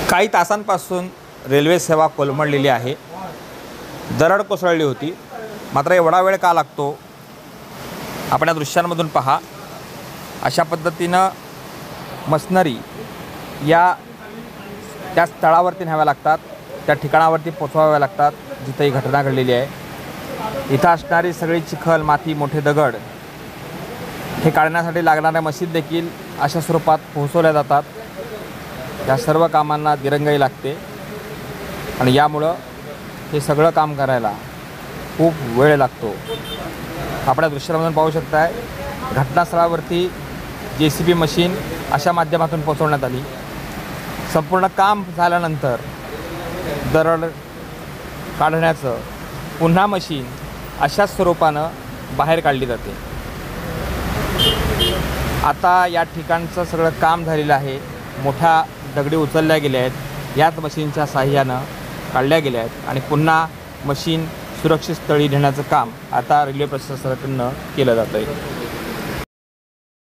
काही तासांपासून रेल्वे सेवा कोलमडलेली आहे. दरड कोसळली होती. मात्र एवढा वेळ का लागतो आपण या दृश्यांमधून पहा. अशा पद्धतीनं मशिनरी या त्या स्थळावरती न्याव्या लागतात, त्या ठिकाणावरती पोचवाव्या लागतात जिथं ही घटना घडलेली आहे. इथं असणारी सगळी चिखल, माती, मोठे दगड हे काढण्यासाठी लागणाऱ्या मशीन देखील अशा स्वरूपात पोहोचवल्या जातात. या सर्व कामांना दिरंगाई लागते आणि यामुळं हे सगळं काम करायला खूप वेळ लागतो. आपण या दृश्यामधून पाहू शकताय घटनास्थळावरती JCB मशीन अशा माध्यमातून पोहोचवण्यात आली. संपूर्ण काम झाल्यानंतर दरड काढण्याचं पुन्हा मशीन अशाच स्वरूपानं बाहेर काढली जाते. आता या ठिकाणचं सगळं काम झालेलं आहे. मोठ्या दगडी उचलल्या गेल्या आहेत, याच मशीनच्या साहाय्यानं काढल्या गेल्या आहेत आणि पुन्हा मशीन सुरक्षित स्थळी नेण्याचं काम आता रेल्वे प्रशासनाकडून केलं जातं आहे.